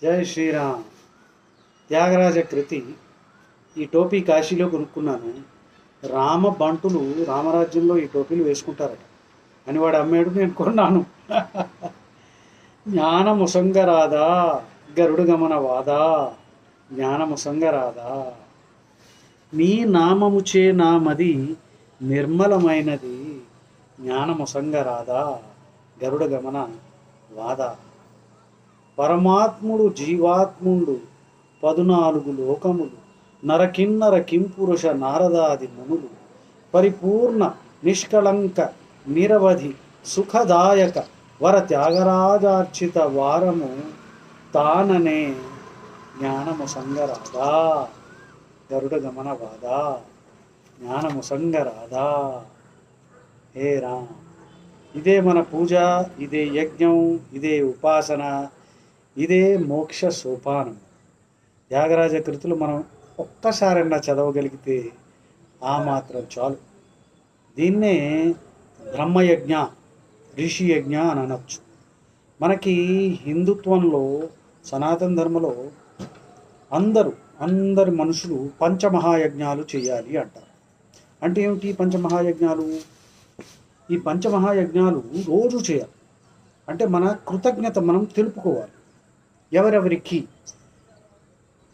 జై శ్రీరామ్. త్యాగరాజ కృతి. ఈ టోపీ కాశీలో కొనుక్కున్నాను. రామ బంటులు రామరాజ్యంలో ఈ టోపీలు వేసుకుంటారట అని వాడు అమ్మాడు, నేను కొన్నాను. జ్ఞానముసంగరాదా గరుడు గమన వాదా, జ్ఞానముసంగరాదా. నీ నామముచే నామది నిర్మలమైనది, జ్ఞానముసంగరాదా గరుడ గమన వాదా. పరమాత్ముడు జీవాత్ముండు 14 లోకములు, నరకిన్నర కింపురుష నారదాది మునులు, పరిపూర్ణ నిష్కళంక నిరవధి సుఖదాయక వర త్యాగరాజార్చిత వారము తాననే జ్ఞానము సంగరాదా గరుడ గమన వాదా, జ్ఞానము సంగరాదా. హే రామ్, ఇదే మన పూజ, ఇదే యజ్ఞం, ఇదే ఉపాసన, ఇదే మోక్ష సోపానం. త్యాగరాజ కృతులు మనం ఒక్కసారన్నా చదవగలిగితే ఆ మాత్రం చాలు. దీన్నే బ్రహ్మయజ్ఞ, ఋషి యజ్ఞ అని అనొచ్చు. మనకి హిందుత్వంలో, సనాతన ధర్మలో అందరి మనుషులు పంచమహాయజ్ఞాలు చేయాలి అంటారు. అంటే ఏమిటి పంచమహాయజ్ఞాలు? ఈ పంచమహాయజ్ఞాలు రోజు చేయాలి. అంటే మన కృతజ్ఞత మనం తెలుపుకోవాలి ఎవరెవరికి.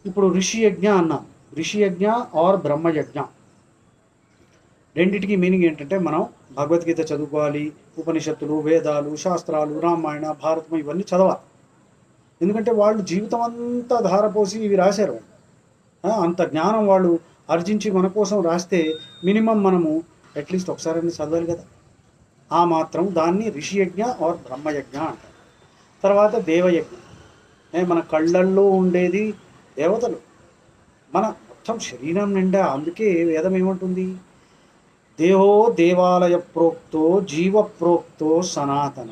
ఇప్పుడు ఋషి యజ్ఞ అన్నాం. ఋషి యజ్ఞ ఆర్ బ్రహ్మయజ్ఞ, రెండిటికి మీనింగ్ ఏంటంటే మనం భగవద్గీత చదువుకోవాలి, ఉపనిషత్తులు, వేదాలు, శాస్త్రాలు, రామాయణ, భారతం ఇవన్నీ చదవాలి. ఎందుకంటే వాళ్ళు జీవితం అంతా ధారపోసి ఇవి రాశారు. అంత జ్ఞానం వాళ్ళు ఆర్జించి మన కోసం రాస్తే మినిమం మనము అట్లీస్ట్ ఒకసారి చదవాలి కదా. ఆ మాత్రం దాన్ని ఋషియజ్ఞ ఆర్ బ్రహ్మయజ్ఞ అంటారు. తర్వాత దేవయజ్ఞ. మన కళ్ళల్లో ఉండేది దేవతలు, మన మొత్తం శరీరం నిండా. అందుకే వేదం ఏమంటుంది? దేహో దేవాలయ ప్రోక్తో జీవ ప్రోక్తో సనాతన.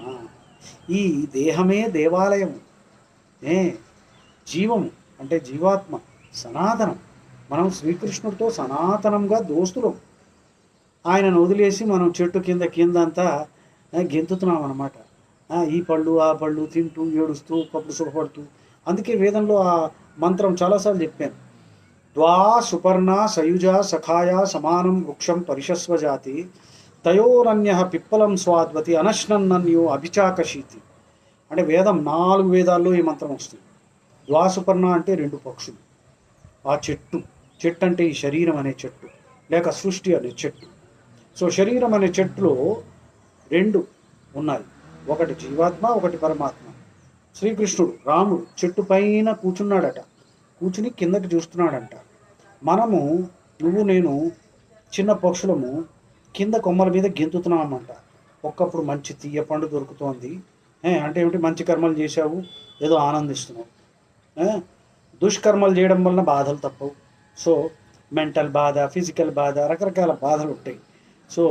ఈ దేహమే దేవాలయము, జీవము అంటే జీవాత్మ సనాతనం. మనం శ్రీకృష్ణుడితో సనాతనంగా దోస్తులం. ఆయనను వదిలేసి మనం చెట్టు కింద అంతా గెంతుతున్నాం అన్నమాట. ఈ పళ్ళు ఆ పళ్ళు తింటూ ఏడుస్తూ ఒకప్పుడు సుఖపడుతూ. అందుకే వేదంలో ఆ మంత్రం చాలాసార్లు చెప్పాను. ద్వా సుపర్ణ సయుజ సఖాయ సమానం వృక్షం పరిషస్వజాతి తయోరన్య పిప్పలం స్వాద్వతి అనశ్నన్నన్యో అభిచాకశీతి. అంటే వేదం 4 వేదాల్లో ఈ మంత్రం వస్తుంది. ద్వాసుపర్ణ అంటే 2 పక్షులు. ఆ చెట్టు అంటే ఈ శరీరం అనే చెట్టు, లేక సృష్టి అనే చెట్టు. సో శరీరం అనే చెట్టులో 2 ఉన్నాయి, ఒకటి జీవాత్మ, ఒకటి పరమాత్మ. శ్రీకృష్ణుడు రాముడు చెట్టు పైన కూర్చున్నాడట, కూర్చుని కిందకి చూస్తున్నాడంట. మనము, నువ్వు నేను చిన్న పక్షులము కింద కొమ్మల మీద గెంతుతున్నామంట. ఒక్కప్పుడు మంచి తీయ పండు దొరుకుతోంది అంటే ఏమిటి? మంచి కర్మలు చేశావు, ఏదో ఆనందిస్తున్నావు. దుష్కర్మలు చేయడం వలన బాధలు తప్పవు. సో మెంటల్ బాధ, ఫిజికల్ బాధ, రకరకాల బాధలు ఉంటాయి. సో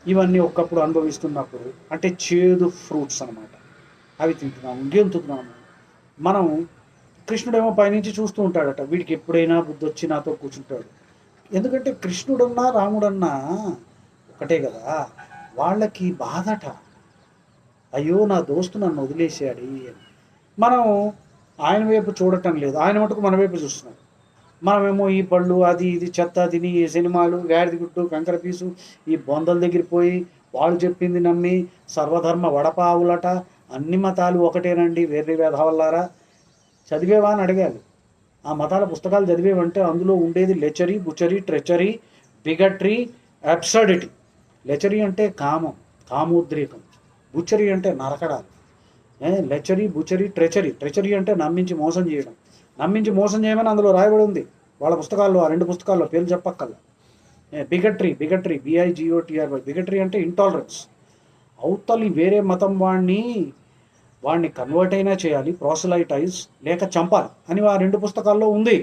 ఇవన్నీ ఒక్కప్పుడు అనుభవిస్తున్నప్పుడు అంటే చేదు ఫ్రూట్స్ అనమాట, అవి తింటున్నాము, గెంతుతున్నాము. మనం కృష్ణుడేమో పైనుంచి చూస్తూ ఉంటాడట. వీడికి ఎప్పుడైనా బుద్ధి వచ్చి నాతో కూర్చుంటాడు. ఎందుకంటే కృష్ణుడన్నా రాముడన్నా ఒకటే కదా. వాళ్ళకి బాధట, అయ్యో నా దోస్తు నన్ను వదిలేసాడు అని. మనం ఆయన వైపు చూడటం లేదు, ఆయన మటుకు మన వైపు చూస్తున్నాం. మనమేమో ఈ పళ్ళు, అది ఇది చెత్త తిని, ఈ సినిమాలు, గాడిద గుట్టు, కంకర పీసు, ఈ బొందల దగ్గర పోయి వాళ్ళు చెప్పింది నమ్మి సర్వధర్మ వడపావులట. అన్ని మతాలు ఒకటేనండి వేర్రి వేధవల్లారా, చదివేవా అని అడగాలి. ఆ మతాల పుస్తకాలు చదివేవంటే అందులో ఉండేది లెచరీ, బుచరీ, ట్రెచరీ, బిగట్రీ, అబ్సర్డిటీ. లెచరీ అంటే కామం, కామోద్రేకం. బుచరీ అంటే నరకడాలు. లెచరీ, బుచరీ, ట్రెచరీ అంటే నమ్మించి మోసం చేయడం. నమ్మించి మోసం చేయమని అందులో రాయబడి ఉంది వాళ్ళ పుస్తకాల్లో, ఆ 2 పుస్తకాల్లో, పేర్లు చెప్పక్కల్లా. బిగట్రీ BIGOTRY. బిగట్రీ అంటే ఇంటాలరెన్స్. అవతలి వేరే మతం వాడిని కన్వర్ట్ అయినా చేయాలి, ప్రోసలైటైజ్, లేక చంపాలి అని ఆ 2 పుస్తకాల్లో ఉంది.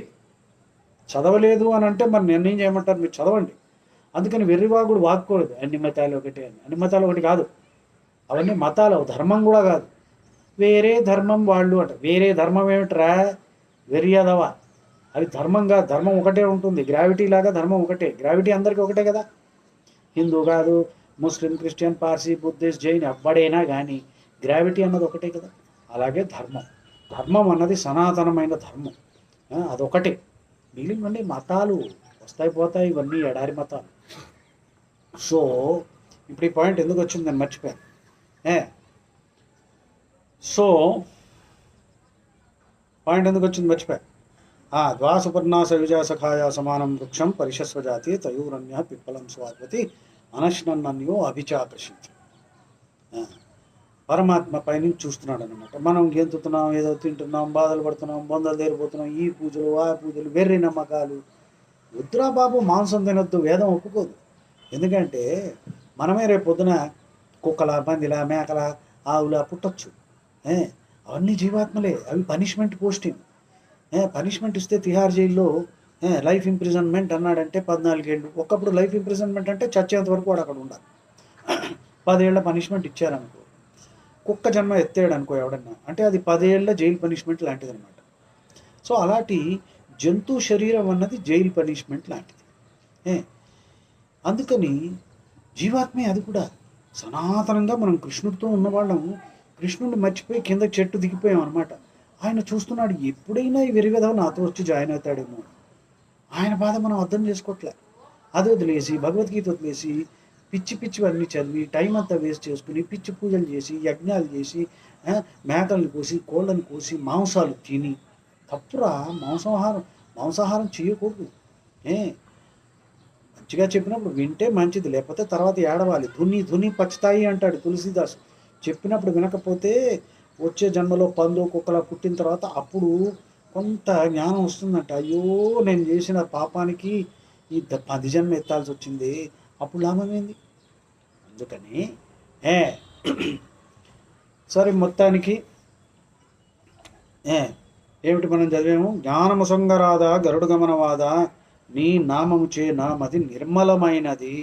చదవలేదు అని అంటే మరి నిర్ణయం చేయమంటారు? మీరు చదవండి. అందుకని వెర్రివాగుడు వాక్కూడదు అన్ని మతాలు ఒకటే అని. అన్ని మతాలు ఒకటి కాదు, అవన్నీ మతాలు, ధర్మం కూడా కాదు. వేరే ధర్మం వాళ్ళు అంట. వేరే ధర్మం ఏమిట్రా వెర్యాదవా? అవి ధర్మంగా, ధర్మం ఒకటే ఉంటుంది. గ్రావిటీ లాగా ధర్మం ఒకటే. గ్రావిటీ అందరికీ ఒకటే కదా. హిందూ కాదు, ముస్లిం, క్రిస్టియన్, పార్సీ, బుద్ధిస్ట్, జైన్ ఎవ్వడైనా కానీ గ్రావిటీ అన్నది ఒకటే కదా. అలాగే ధర్మం. ధర్మం అన్నది సనాతనమైన ధర్మం, అదొకటే. మిగిలినవన్నీ మతాలు వస్తాయి పోతాయి, ఇవన్నీ ఎడారి మతాలు. సో ఇప్పుడు ఈ పాయింట్ ఎందుకు వచ్చింది నేను మర్చిపోయాను. సో పాయింట్ ఎందుకు వచ్చింది మర్చిపోయాను. ద్వాసుపర్ణాస విజాసఖాయ సమానం వృక్షం పరిశస్వజాతి తయూరన్య పిప్పలం స్వాద్వతి అనశ్నన్నన్యో అభిచాకర్షించి. పరమాత్మ పైనుంచి చూస్తున్నాడు అనమాట. మనం గెంతుతున్నాం, ఏదో తింటున్నాం, బాధలు పడుతున్నాం, బొందలు తేరిపోతున్నాం, ఈ పూజలు ఆ పూజలు, వెర్రి నమ్మకాలు. వద్దురా బాబు, మాంసం తినొద్దు, వేదం ఒప్పుకోదు. ఎందుకంటే మనమే రేపు పొద్దున కుక్కల, పందిల, మేకల, ఆవుల పుట్టచ్చు. అవన్నీ జీవాత్మలే, అవి పనిష్మెంట్ పోస్టింగ్. పనిష్మెంట్ ఇస్తే తిహార్ జైల్లో లైఫ్ ఇంప్రిజన్మెంట్ అన్నాడంటే 14 ఏళ్ళు. ఒకప్పుడు లైఫ్ ఇంప్రిజన్మెంట్ అంటే చచ్చేంత వరకు వాడు అక్కడ ఉండాలి. 10 ఏళ్ల పనిష్మెంట్ ఇచ్చారనుకో, కుక్క జన్మ ఎత్తాడు అనుకో ఎవడన్నా, అంటే అది 10 ఏళ్ల జైలు పనిష్మెంట్ లాంటిది అనమాట. సో అలాంటి జంతు శరీరం అన్నది జైలు పనిష్మెంట్ లాంటిది. అందుకని జీవాత్మే అది కూడా. సనాతనంగా మనం కృష్ణుడితో ఉన్నవాళ్ళం, కృష్ణుడిని మర్చిపోయి కింద చెట్టు దిగిపోయాం అనమాట. ఆయన చూస్తున్నాడు, ఎప్పుడైనా ఈ వెరివిధం నాతో వచ్చి జాయిన్ అవుతాడేమో. ఆయన బాధ మనం అర్థం చేసుకోవట్లే. అది వదిలేసి, భగవద్గీత వదిలేసి, పిచ్చి పిచ్చివన్నీ చదివి టైం అంతా వేస్ట్ చేసుకుని, పిచ్చి పూజలు చేసి, యజ్ఞాలు చేసి, మేకలను కోసి, కోళ్ళని కోసి, మాంసాలు తిని. తప్పురా, మాంసాహారం చేయకూడదు. మంచిగా చెప్పినప్పుడు వింటే మంచిది, లేకపోతే తర్వాత ఏడవాలి. ధుని పచ్చుతాయి అంటాడు తులసీదాసు. చెప్పినప్పుడు వినకపోతే వచ్చే జన్మలో పందు కుక్కల పుట్టిన తర్వాత అప్పుడు కొంత జ్ఞానం వస్తుందంట. అయ్యో, నేను చేసిన పాపానికి ఈ 10 జన్మ ఎత్తాల్సి వచ్చింది, అప్పుడు లాభమైంది. అందుకని సరే, మొత్తానికి ఏమిటి మనం చదివాము? జ్ఞానము సొంగరాద గరుడు గమనవాద, నీ నామము చే నామది నిర్మలమైనది.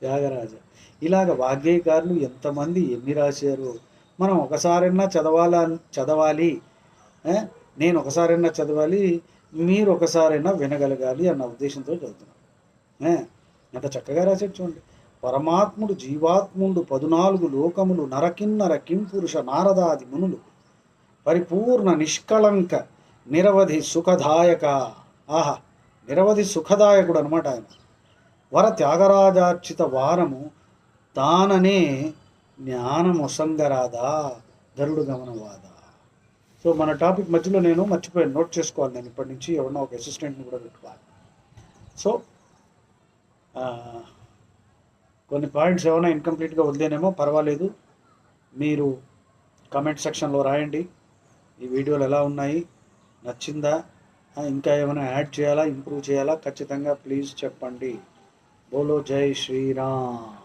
త్యాగరాజ. ఇలాగ వాగ్గేయకారులు ఎంతమంది ఎన్ని రాశారు. మనం ఒకసారైనా చదవాలి, నేను ఒకసారైనా చదవాలి, మీరు ఒకసారైనా వినగలగాలి అన్న ఉద్దేశంతో చదువుతున్నాం. ఎంత చక్కగా రాశాడు చూడండి. పరమాత్ముడు జీవాత్ముడు 14 లోకములు నరకిన్నర కింపురుష నారదాది మునులు పరిపూర్ణ నిష్కళంక నిరవధి సుఖదాయక. నిరవధి సుఖదాయకుడు అనమాట ఆయన. వర త్యాగరాజార్చిత వారము తాననే జ్ఞానమొసంగరాదా గరుడు గమనవాద. సో మన టాపిక్ మధ్యలో నేను మర్చిపోయాను, నోట్ చేసుకోవాలి. నేను ఇప్పటి నుంచి ఎవరన్నా ఒక అసిస్టెంట్ని కూడా పెట్టుకోవాలి. సో కొన్ని పాయింట్స్ ఏమైనా ఇన్కంప్లీట్గా వదిలేనేమో పర్వాలేదు, మీరు కమెంట్ సెక్షన్లో రాయండి. ఈ వీడియోలు ఎలా ఉన్నాయి, నచ్చిందా, ఇంకా ఏమైనా యాడ్ చేయాలా, ఇంప్రూవ్ చేయాలా, ఖచ్చితంగా ప్లీజ్ చెప్పండి. బోలో జై శ్రీరామ్.